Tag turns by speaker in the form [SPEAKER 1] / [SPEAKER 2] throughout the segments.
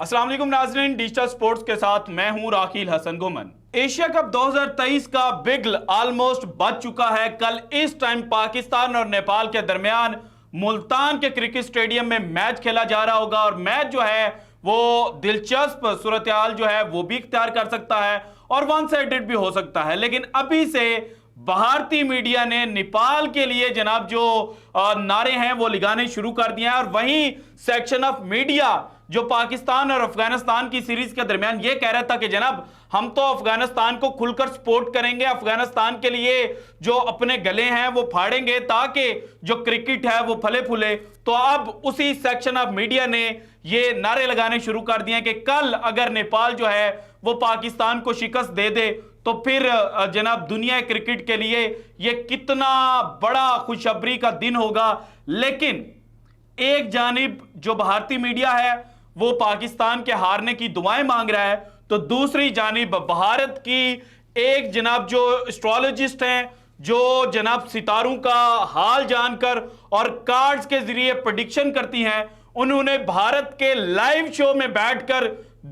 [SPEAKER 1] अस्सलाम वालेकुम नाज़रीन, डिजिटल स्पोर्ट्स के साथ मैं हूं राखिल हसन गुमन। एशिया कप 2023 का बिगल ऑलमोस्ट बज चुका है। कल इस टाइम पाकिस्तान और नेपाल के दरमियान मुल्तान के क्रिकेट स्टेडियम में मैच खेला जा रहा होगा और मैच जो है वो दिलचस्प सूरत हाल जो है वो भी इख्तियार कर सकता है और वन साइडेड भी हो सकता है। लेकिन अभी से भारतीय मीडिया ने नेपाल के लिए जनाब जो नारे हैं वो लगाने शुरू कर दिए हैं और वहीं सेक्शन ऑफ मीडिया जो पाकिस्तान और अफगानिस्तान की सीरीज के दरमियान ये कह रहा था कि जनाब हम तो अफगानिस्तान को खुलकर सपोर्ट करेंगे, अफगानिस्तान के लिए जो अपने गले हैं वो फाड़ेंगे ताकि जो क्रिकेट है वो फले फूले। तो अब उसी सेक्शन ऑफ मीडिया ने ये नारे लगाने शुरू कर दिए कि कल अगर नेपाल जो है वो पाकिस्तान को शिकस्त दे दे तो फिर जनाब दुनिया क्रिकेट के लिए ये कितना बड़ा खुशखबरी का दिन होगा। लेकिन एक जानिब जो भारतीय मीडिया है वो पाकिस्तान के हारने की दुआएं मांग रहा है, तो दूसरी जानिब भारत की एक जनाब जो एस्ट्रोलॉजिस्ट हैं जो जनाब सितारों का हाल जानकर और कार्ड्स के जरिए प्रेडिक्शन करती हैं, उन्होंने भारत के लाइव शो में बैठकर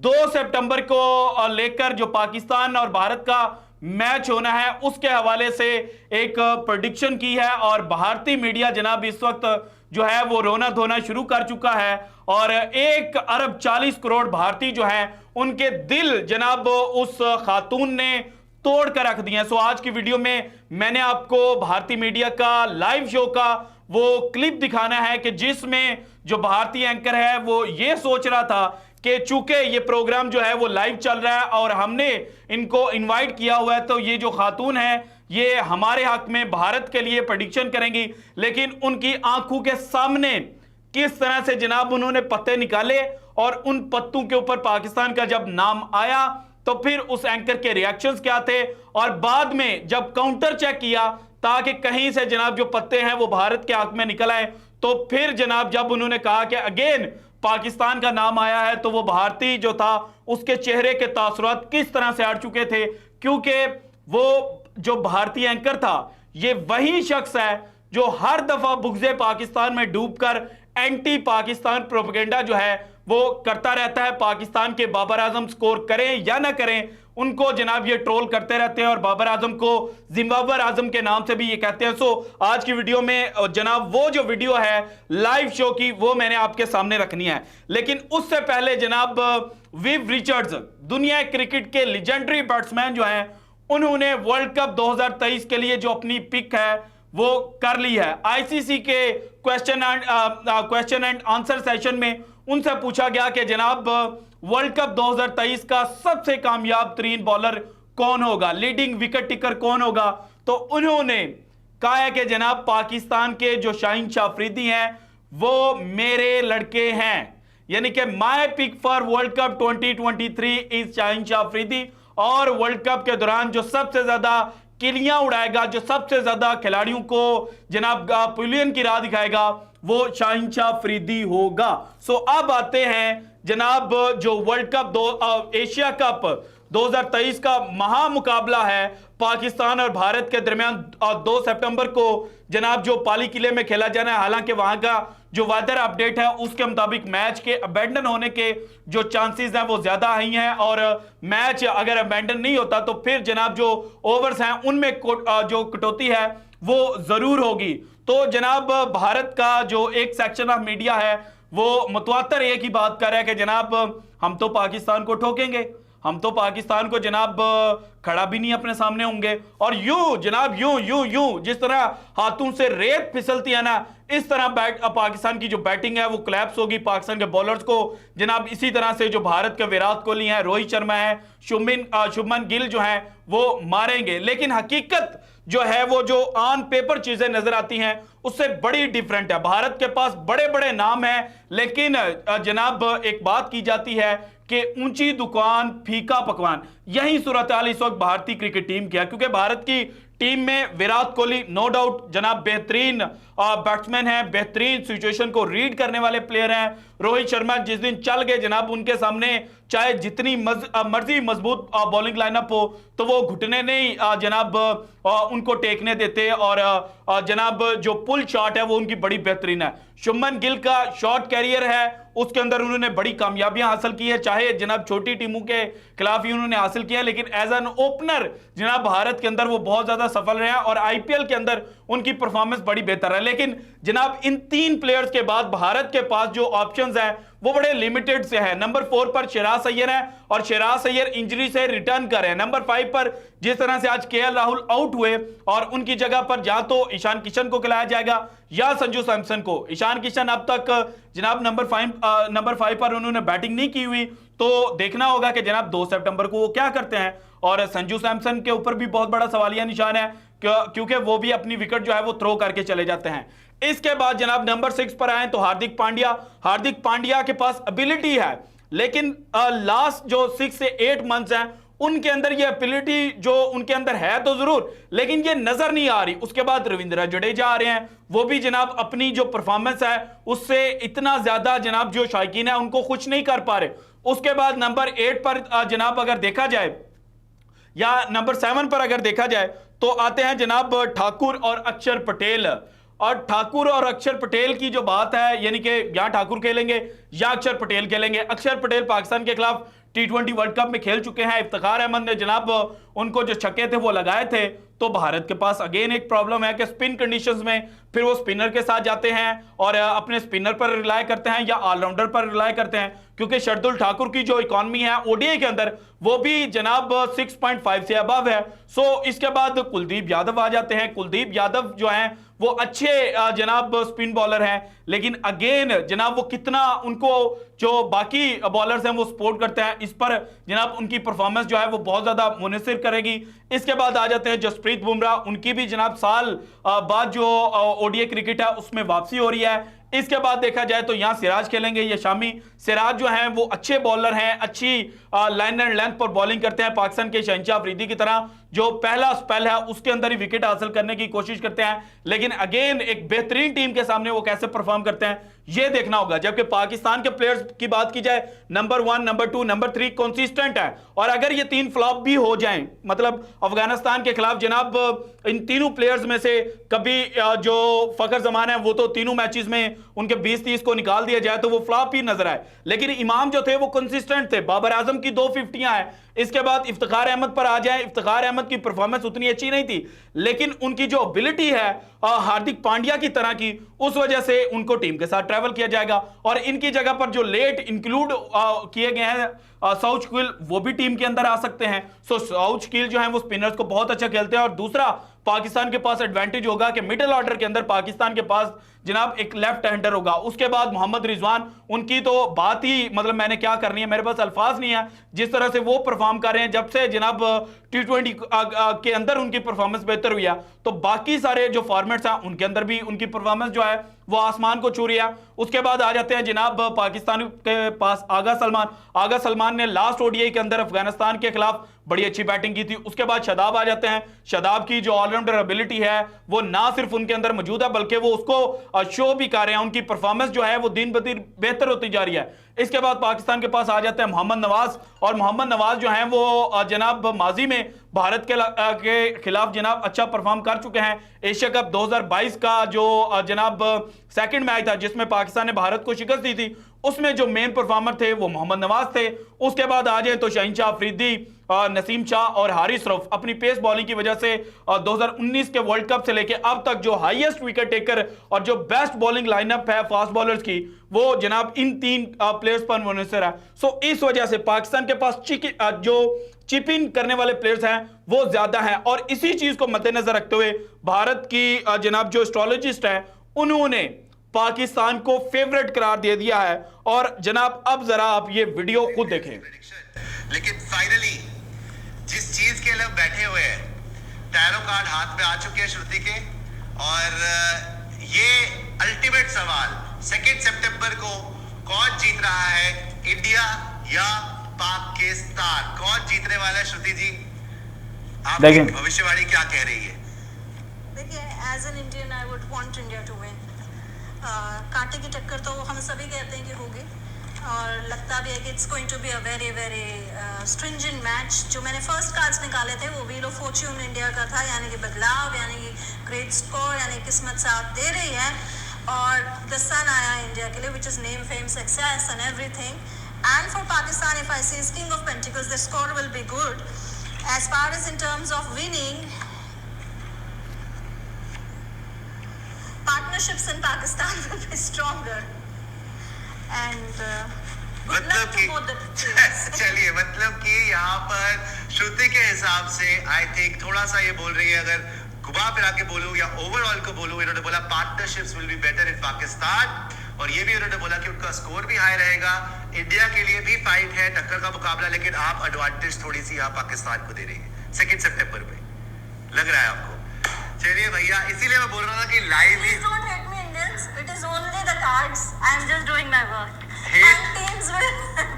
[SPEAKER 1] 2 सितंबर को लेकर जो पाकिस्तान और भारत का मैच होना है उसके हवाले से एक प्रेडिक्शन की है। और भारतीय मीडिया जनाब इस वक्त जो है वो रोना धोना शुरू कर चुका है और 1 अरब 40 करोड़ भारतीय जो है उनके दिल जनाब उस खातून ने तोड़ कर रख दिए हैं। सो आज की वीडियो में मैंने आपको भारतीय मीडिया का लाइव शो का वो क्लिप दिखाना है कि जिसमें जो भारतीय एंकर है वो ये सोच रहा था कि चूंकि ये प्रोग्राम जो है वो लाइव चल रहा है और हमने इनको इनवाइट किया हुआ है तो ये जो खातून है ये हमारे हक में भारत के लिए प्रेडिक्शन करेंगी। लेकिन उनकी आंखों के सामने किस तरह से जनाब उन्होंने पत्ते निकाले और उन पत्तों के ऊपर पाकिस्तान का जब नाम आया तो फिर उस एंकर के रिएक्शंस क्या थे और बाद में जब काउंटर चेक किया ताकि कहीं से जनाब जो पत्ते हैं वो भारत के हक में निकल आए, तो फिर जनाब जब उन्होंने कहा कि अगेन पाकिस्तान का नाम आया है तो वो भारतीय जो था उसके चेहरे के तासुरात किस तरह से हट चुके थे, क्योंकि वो जो भारतीय एंकर था ये वही शख्स है जो हर दफा बुग़्ज़े पाकिस्तान में डूबकर एंटी पाकिस्तान प्रोपेगेंडा जो है वो करता रहता है। पाकिस्तान के बाबर आजम स्कोर करें या ना करें उनको जनाब ये ट्रोल करते रहते हैं और बाबर आजम को जिम्बाब्वे आजम के नाम से भी ये कहते हैं। सो आज की वीडियो में जनाब वो जो वीडियो है लाइव शो की वो मैंने आपके सामने रखनी है। लेकिन उससे पहले जनाब विव रिचर्ड्स दुनिया क्रिकेट के लेजेंडरी बैट्समैन जो हैं उन्होंने वर्ल्ड कप 2023 के लिए जो अपनी पिक है वो कर ली है। आईसीसी के क्वेश्चन एंड आंसर सेशन में उनसे पूछा गया कि जनाब वर्ल्ड कप 2023 का सबसे कामयाब तरीन बॉलर कौन होगा, लीडिंग विकेट टेकर कौन होगा, तो उन्होंने कहा है कि जनाब पाकिस्तान के जो शाहीन शाह अफरीदी हैं वो मेरे लड़के हैं, यानी कि my pick for world cup 2023 is Shaheen Shah Afridi. और वर्ल्ड कप के दौरान जो सबसे ज्यादा किलियां उड़ाएगा, जो सबसे ज्यादा खिलाड़ियों को जनाब पवेलियन की राह दिखाएगा वो शाहीन शाह अफरीदी होगा। सो अब आते हैं जनाब जो वर्ल्ड कप एशिया कप 2023 का महामुकाबला है पाकिस्तान और भारत के दरमियान 2 सितंबर को जनाब जो पाली किले में खेला जाना है। हालांकि वहां का जो वेदर अपडेट है उसके मुताबिक मैच के अबेंडन होने के जो चांसेस हैं वो ज्यादा ही हैं और मैच अगर अबेंडन नहीं होता तो फिर जनाब जो ओवर्स हैं उनमें जो कटौती है वो जरूर होगी। तो जनाब भारत का जो एक सेक्शन ऑफ मीडिया है वो मुतवातर एक ही बात कर रहा है कि जनाब हम तो पाकिस्तान को ठोकेंगे, हम तो पाकिस्तान को जनाब खड़ा भी नहीं अपने सामने होंगे। और यूं जनाब यूं यूं यूं जिस तरह हाथों से रेत फिसलती है ना इस तरह पाकिस्तान की जो बैटिंग है वो कोलैप्स होगी। पाकिस्तान के बॉलर्स को जनाब इसी तरह से जो भारत के विराट कोहली हैं, रोहित शर्मा है, शुभमन गिल जो हैं वो मारेंगे। लेकिन हकीकत जो है वो जो ऑन पेपर चीजें नजर आती हैं उससे बड़ी डिफरेंट है। भारत के पास बड़े बड़े नाम हैं लेकिन जनाब एक बात की जाती है कि ऊंची दुकान फीका पकवान, यही सूरत हाल इस वक्त भारतीय क्रिकेट टीम की है। क्योंकि भारत की टीम में विराट कोहली नो डाउट जनाब बेहतरीन बैट्समैन है, बेहतरीन सिचुएशन को रीड करने वाले प्लेयर हैं। रोहित शर्मा जिस दिन चल गए जनाब उनके सामने चाहे जितनी मर्जी मजबूत बॉलिंग लाइनअप हो, तो वो घुटने नहीं जनाब उनको टेकने देते, और जनाब जो पुल शॉट है वो उनकी बड़ी बेहतरीन है। शुभमन गिल का शॉर्ट कैरियर है, उसके अंदर उन्होंने बड़ी कामयाबियां हासिल की है, चाहे जनाब छोटी टीमों के खिलाफ ही उन्होंने हासिल किया, लेकिन एज एन ओपनर जनाब भारत के अंदर वो बहुत ज्यादा सफल रहे हैं, और आईपीएल के अंदर उनकी परफॉर्मेंस बड़ी बेहतर है। लेकिन जनाब इन 3 प्लेयर्स के बाद भारत के पास जो ऑप्शंस है वो बड़े लिमिटेड से है। नंबर 4 पर सिराज अय्यर है, और सिराज अय्यर इंजरी से रिटर्न कर रहे हैं। नंबर 5 पर जिस तरह से आज केएल राहुल आउट हुए, और उनकी जगह पर या तो ईशान किशन को खिलाया जाएगा या संजू सैमसन को। ईशान किशन अब तक जनाब नंबर 5 पर उन्होंने बैटिंग नहीं की हुई, तो देखना होगा कि जनाब 2 सितंबर को वो क्या करते हैं। और संजू सैमसन के ऊपर भी बहुत बड़ा सवालिया निशान है, क्योंकि वो भी अपनी विकेट जो है वो थ्रो करके चले जाते हैं। इसके बाद जनाब नंबर 6 पर आए तो हार्दिक पांड्या के पास एबिलिटी है, लेकिन लास्ट जो 6 से 8 मंथ्स हैं उनके अंदर ये एबिलिटी जो उनके अंदर है तो जरूर, लेकिन ये नजर नहीं आ रही। उसके बाद रविंद्र जडेजा आ रहे हैं, वो भी जनाब अपनी जो परफॉर्मेंस है उससे इतना ज्यादा जनाब जो शायकीन है उनको खुश नहीं कर पा रहे। उसके बाद नंबर 8 पर जनाब अगर देखा जाए, या नंबर 7 पर अगर देखा जाए, तो आते हैं जनाब ठाकुर और अक्षर पटेल। और ठाकुर और अक्षर पटेल की जो बात है, यानी कि या ठाकुर खेलेंगे या अक्षर पटेल खेलेंगे। अक्षर पटेल पाकिस्तान के खिलाफ T20 वर्ल्ड कप में खेल चुके हैं। इफ्तिखार अहमद ने जनाब उनको जो छक्के थे वो लगाए थे। तो भारत के पास अगेन एक प्रॉब्लम है कि स्पिन कंडीशंस में फिर वो स्पिनर के साथ जाते हैं और अपने स्पिनर पर रिलाय करते हैं या ऑलराउंडर पर रिलाय करते हैं, क्योंकि शार्दुल ठाकुर की जो इकॉनमी है ओडीआई के अंदर वो भी जनाब 6.5 से अबव है। सो इसके बाद कुलदीप यादव आ जाते हैं। कुलदीप यादव जो हैं वो अच्छे जनाब स्पिन बॉलर हैं, लेकिन अगेन जनाब वो कितना उनको जो बाकी बॉलर्स हैं वो सपोर्ट करते हैं, इस पर जनाब उनकी परफॉर्मेंस जो है वो बहुत ज्यादा मुनसिर करेगी। इसके बाद आ जाते हैं जसप्रीत बुमराह, उनकी भी जनाब साल बाद जो ओडीआई क्रिकेट है उसमें वापसी हो रही है। इसके बाद देखा जाए तो यहां सिराज खेलेंगे या शामी। सिराज जो हैं वो अच्छे बॉलर हैं, अच्छी लाइन एंड लेंथ पर बॉलिंग करते हैं, पाकिस्तान के शहंशाह अफरीदी की तरह जो पहला स्पेल है उसके अंदर ही विकेट हासिल करने की कोशिश करते हैं। लेकिन अगेन एक बेहतरीन टीम के सामने वो कैसे परफॉर्म करते हैं ये देखना होगा। जबकि पाकिस्तान के प्लेयर्स की बात की जाए, नंबर 1, नंबर 2, नंबर 3 कंसिस्टेंट है, और अगर ये 3 फ्लॉप भी हो जाएं, मतलब अफगानिस्तान के खिलाफ जनाब इन तीनों प्लेयर्स में से कभी जो फखर जमान है वो तो तीनों मैचेस में उनके 20-30 को निकाल दिया जाए तो वो फ्लॉप ही नजर आए, लेकिन इमाम जो थे वो कंसिस्टेंट थे। बाबर आजम की 2 50 हैं। इसके बाद इफ्तिखार अहमद पर आ जाए, इफ्तिखार अहमद की परफॉर्मेंस उतनी अच्छी नहीं थी, लेकिन उनकी जो एबिलिटी है हार्दिक पांड्या की तरह की, उस वजह से उनको टीम के साथ ट्रैवल किया जाएगा। और इनकी जगह पर जो लेट इंक्लूड किए गए हैं साउचकिल, वो भी टीम के अंदर आ सकते हैं। सो साउचकिल जो है वो स्पिनर्स को बहुत अच्छा खेलते हैं। और दूसरा पाकिस्तान के पास एडवांटेज होगा कि मिडिल ऑर्डर के अंदर पाकिस्तान के पास जनाब एक लेफ्ट हैंडर होगा। उसके बाद मोहम्मद रिजवान, उनकी तो बात ही मतलब मैंने क्या करनी है, मेरे पास अल्फाज नहीं है जिस तरह से वो परफॉर्म कर रहे हैं। जब से जनाब T20 के अंदर उनकी परफॉर्मेंस बेहतर हुई है, तो बाकी सारे जो फॉर्मेट्स हैं उनके अंदर भी उनकी परफॉर्मेंस जो है वो आसमान को छू रही है। उसके बाद आ जाते हैं जनाब पाकिस्तान के पास आगा सलमान ने लास्ट ओडीआई के अंदर अफगानिस्तान के खिलाफ बड़ी अच्छी बैटिंग की थी। उसके बाद शादाब आ जाते हैं। शादाब की जो ऑलराउंडर एबिलिटी है वो ना सिर्फ उनके अंदर मौजूद है, बल्कि वो उसको शो भी कर रहे हैं। उनकी परफॉर्मेंस जो है वो दिन ब दिन बेहतर होती जा रही है। इसके बाद पाकिस्तान के पास आ जाते हैं मोहम्मद नवाज, और मोहम्मद नवाज जो हैं वो जनाब माजी में भारत के खिलाफ जनाब अच्छा परफॉर्म कर चुके हैं। एशिया कप 2022 का जो जनाब सेकंड मैच था जिसमें पाकिस्तान ने भारत को शिकस्त दी थी, उसमें जो मेन परफॉर्मर थे वो मोहम्मद नवाज थे। उसके बाद आ जाए तो शहंशाह अफरीदी, नसीम शाह और हारिस रऊफ अपनी पेस बॉलिंग की वजह से 2019 के वर्ल्ड कप से लेके अब तक जो हाईएस्ट विकेट टेकर और जो बेस्ट बॉलिंग लाइनअप है फास्ट बॉलर्स की, वो जनाब इन 3 प्लेयर्स पर मुनहसर है। सो इस वजह से पाकिस्तान के पास जो चिप इन करने वाले प्लेयर्स हैं वो ज्यादा हैं। और इसी चीज को मद्देनजर रखते हुए भारत की जनाब जो एस्ट्रोलॉजिस्ट है उन्होंने पाकिस्तान को फेवरेट करार दे दिया है। और जनाब अब जरा आप ये वीडियो खुद देखें।
[SPEAKER 2] लेकिन फाइनली जिस चीज के लिए बैठे हुए हैं, टैरो कार्ड हाथ में आ चुके हैं श्रुति के, और ये अल्टीमेट सवाल 2 सितंबर को कौन जीत रहा है, इंडिया या पाकिस्तान? कौन जीतने वाला है? श्रुति जी आपकी भविष्यवाणी क्या कह रही है?
[SPEAKER 3] देखिए, as an Indian I would want India to win. कांटे की टक्कर तो हम सभी कहते हैं कि होगी। और लगता भी है कि it's going to be a very very stringent match. जो मैंने फर्स्ट कार्ड्स निकाले थे वो व्हील ऑफ फॉर्च्यून इंडिया का था, यानी कि बदलाव, यानी कि ग्रेट स्कोर, यानी किस्मत साथ दे रही है। और द सन आया इंडिया के लिए, which is name fame success and everything. And for Pakistan if I see is king of pentacles, the score will be good. As far as in terms of winning, partnerships in Pakistan will be stronger and good luck to both the teams.
[SPEAKER 2] चलिए, मतलब कि यहाँ पर श्रुति के हिसाब से I think थोड़ा सा ये बोल रही है, अगर घुमा फिरा के बोलूं या ओवरऑल को बोलूं, इन्होंने बोला partnerships will be better in Pakistan, और ये भी इन्होंने बोला कि उनका स्कोर भी हाई रहेगा। इंडिया के लिए भी फाइट है, टक्कर का मुकाबला, लेकिन आप एडवांटेज थोड़ी सी यहाँ पाकिस्तान को दे रही है 2 सितंबर में, लग रहा है आपको? चलिए भैया, इसीलिए मैं बोल रहा था कि live he
[SPEAKER 3] Please don't hate me, Indians. It is only the cards. I am just doing my work.
[SPEAKER 2] Hate-
[SPEAKER 3] And teams will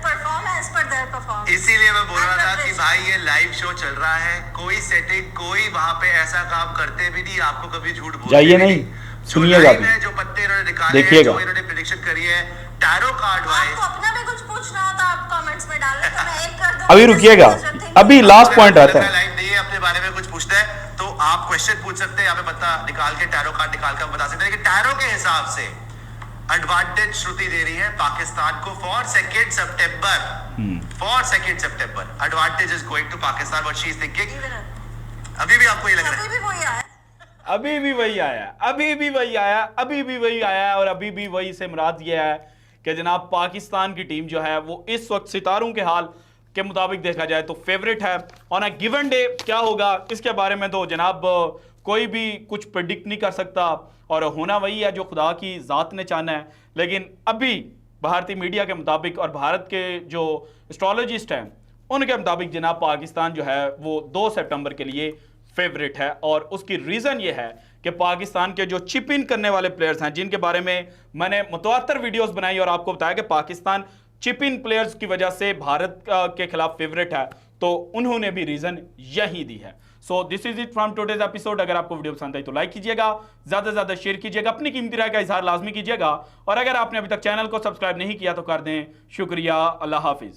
[SPEAKER 3] perform as per their performance.
[SPEAKER 2] इसीलिए मैं बोल रहा
[SPEAKER 3] I'm
[SPEAKER 2] था
[SPEAKER 3] not
[SPEAKER 2] कि
[SPEAKER 3] rich.
[SPEAKER 2] भाई ये लाइव शो चल रहा है, कोई सेटिंग, कोई वहां पे ऐसा काम करते भी नहीं, आपको कभी झूठ बोलते
[SPEAKER 4] जाइए
[SPEAKER 2] भी
[SPEAKER 4] नहीं,
[SPEAKER 2] जो
[SPEAKER 4] सुनिएगा
[SPEAKER 2] लाइव
[SPEAKER 4] भी।
[SPEAKER 2] है, जो पत्ते इन्होंने निकाले हैं,
[SPEAKER 4] देखिएगा।
[SPEAKER 2] जो इन्होंने प्रेडिक्शन करी है टैरो कार्ड वाइज।
[SPEAKER 3] आपको अपना भी कुछ पूछना हो तो आप कमेंट्स में डालें, तो मैं एक कर दूंगी।
[SPEAKER 4] अभी रुकिएगा, अभी लास्ट पॉइंट रहता है।
[SPEAKER 2] लाइव नहीं है, अपने बारे में कुछ पूछना है तो आप क्वेश्चन पूछ सकते हैं, यहाँ पे पता निकाल के टैरो कार्ड निकाल कर बता सकते हैं। लेकिन टैरो के हिसाब से एडवांटेज श्रुति दे रही है पाकिस्तान को for 2 September. For 2 September advantage is going to Pakistan, what she is thinking. अभी भी आपको ये लग रहा है?
[SPEAKER 3] अभी भी वही आया।
[SPEAKER 1] अभी भी वही आया, अभी भी वही आया, अभी भी वही आया, और अभी भी वही से मुराद ये है कि जनाब पाकिस्तान की टीम जो है वो इस वक्त सितारों के हाल के मुताबिक देखा जाए तो फेवरेट है। ऑन अ गिवन डे क्या होगा इसके बारे में तो जनाब कोई भी कुछ प्रेडिक्ट नहीं कर सकता, और होना वही है जो खुदा की ज़ात ने चाहना है। लेकिन अभी भारतीय मीडिया के मुताबिक और भारत के जो एस्ट्रोलॉजिस्ट हैं उनके मुताबिक जनाब पाकिस्तान जो है वो 2 सितंबर के लिए फेवरेट है। और उसकी रीज़न ये है कि पाकिस्तान के जो चिप इन करने वाले प्लेयर्स हैं, जिनके बारे में मैंने मुतवातर वीडियोस बनाई और आपको बताया कि पाकिस्तान चिप इन प्लेयर्स की वजह से भारत के खिलाफ फेवरेट है, तो उन्होंने भी रीज़न यही दी है। So this is it from today's episode. अगर आपको वीडियो पसंद आई तो लाइक कीजिएगा, ज़्यादा से ज़्यादा शेयर कीजिएगा, अपनी कीमती राय का इजहार लाजमी कीजिएगा, और अगर आपने अभी तक चैनल को सब्सक्राइब नहीं किया तो कर दें। शुक्रिया, अल्लाह हाफिज़।